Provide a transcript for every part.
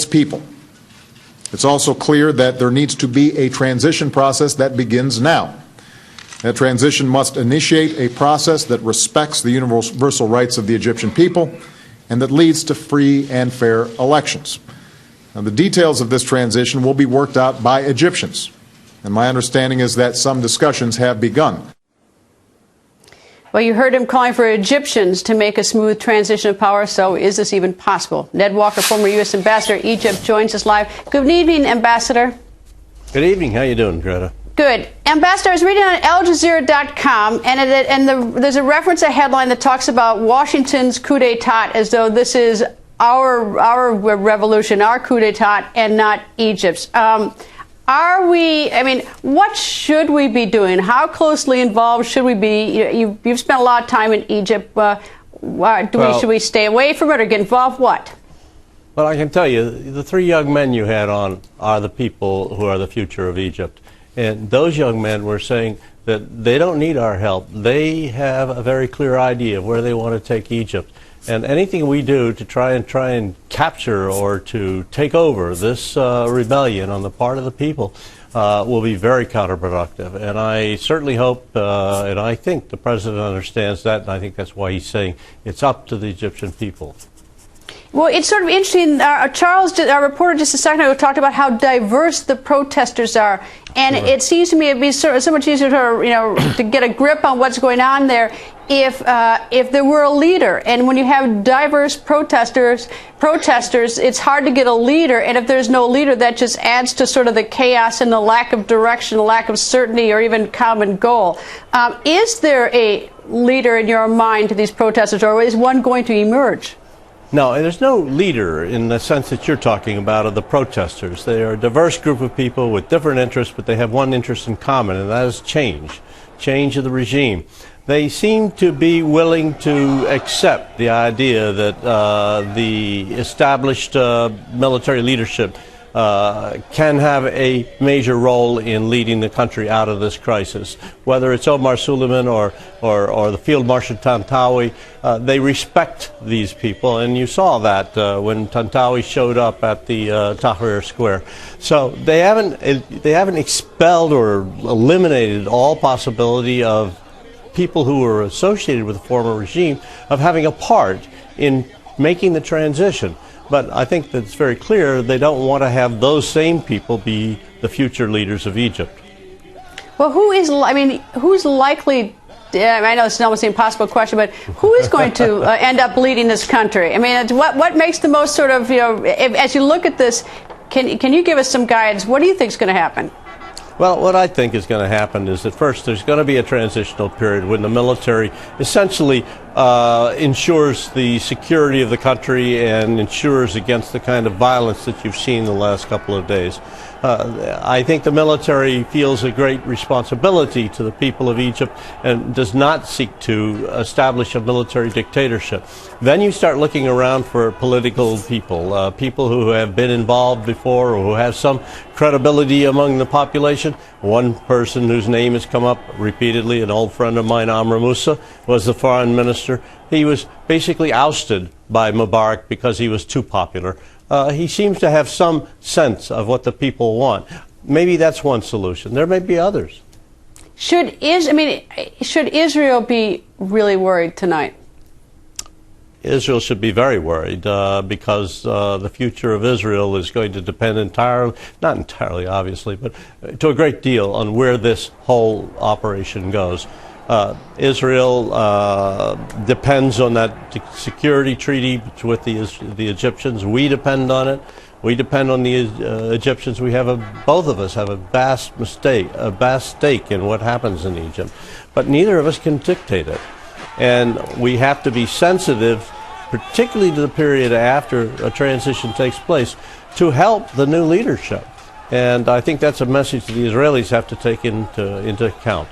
people. It's also clear that there needs to be a transition process that begins now. That transition must initiate a process that respects the universal rights of the Egyptian people and that leads to free and fair elections. Now, the details of this transition will be worked out by Egyptians, and my understanding is that some discussions have begun. Well, you heard him calling for Egyptians to make a smooth transition of power, so is this even possible? Ned Walker, former U.S. Ambassador to Egypt, joins us live. Good evening, Ambassador. Good evening. How you doing, Greta? Good. Ambassador, I was reading on AlJazeera.com, there's a reference, a headline that talks about Washington's coup d'etat as though this is our revolution, our coup d'etat, and not Egypt's. What should we be doing? How closely involved should we be? You've spent a lot of time in Egypt. Should we stay away from it or get involved? What? Well, I can tell you, the three young men you had on are the people who are the future of Egypt. And those young men were saying that they don't need our help. They have a very clear idea of where they want to take Egypt. And anything we do to try and capture or to take over this rebellion on the part of the people will be very counterproductive. And I certainly hope, and I think the president understands that, and I think that's why he's saying it's up to the Egyptian people. Well, it's sort of interesting. Charles, our reporter just a second ago, talked about how diverse the protesters are. And it seems to me it'd be so much easier to get a grip on what's going on there if there were a leader. And when you have diverse protesters, it's hard to get a leader. And if there's no leader, that just adds to sort of the chaos and the lack of direction, the lack of certainty, or even common goal. Is there a leader in your mind to these protesters, or is one going to emerge? No, there's no leader in the sense that you're talking about of the protesters. They are a diverse group of people with different interests, but they have one interest in common, and that is change of the regime. They seem to be willing to accept the idea that the established military leadership can have a major role in leading the country out of this crisis. Whether it's Omar Suleiman or the Field Marshal Tantawi, they respect these people, and you saw that when Tantawi showed up at the Tahrir Square. So they haven't expelled or eliminated all possibility of people who were associated with the former regime of having a part in making the transition. But I think that it's very clear they don't want to have those same people be the future leaders of Egypt. Well, who's likely? I know it's almost an impossible question, but who is going to end up leading this country? I mean, what makes the most sort of, as you look at this, can you give us some guidance? What do you think is going to happen? Well, what I think is going to happen is that first there's going to be a transitional period when the military essentially ensures the security of the country and ensures against the kind of violence that you've seen the last couple of days. I think the military feels a great responsibility to the people of Egypt and does not seek to establish a military dictatorship. Then you start looking around for political people, people who have been involved before or who have some credibility among the population. One person whose name has come up repeatedly, an old friend of mine, Amr Moussa, was the foreign minister. He was basically ousted by Mubarak because he was too popular. He seems to have some sense of what the people want. Maybe that's one solution. There may be others. Should Israel be really worried tonight? Israel should be very worried because the future of Israel is going to depend entirely, not entirely obviously, but to a great deal on where this whole operation goes. Israel depends on that security treaty with the Egyptians. We depend on it. We depend on the Egyptians. Both of us have a vast stake in what happens in Egypt. But neither of us can dictate it. And we have to be sensitive, particularly to the period after a transition takes place, to help the new leadership. And I think that's a message that the Israelis have to take into account.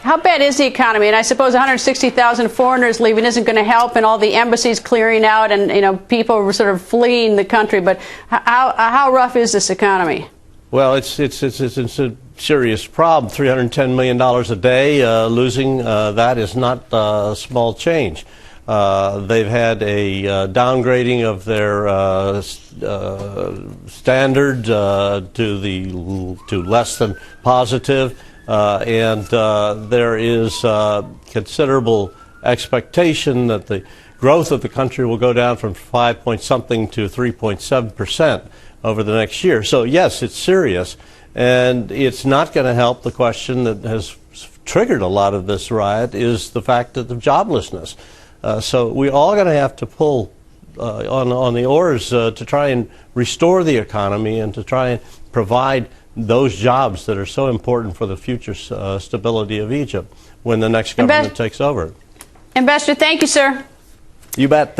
How bad is the economy? And I suppose 160,000 foreigners leaving isn't going to help, and all the embassies clearing out, and people were sort of fleeing the country. But how rough is this economy? Well, it's a serious problem. $310 million a day losing that is not small change. They've had a downgrading of their standard to less than positive, and there is considerable expectation that the growth of the country will go down from 5 point something to 3.7% over the next year. So yes, it's serious, and it's not going to help. The question that has triggered a lot of this riot is the fact of the joblessness. So we're all going to have to pull on the oars to try and restore the economy and to try and provide those jobs that are so important for the future stability of Egypt when the next government takes over. Ambassador, thank you, sir. You bet.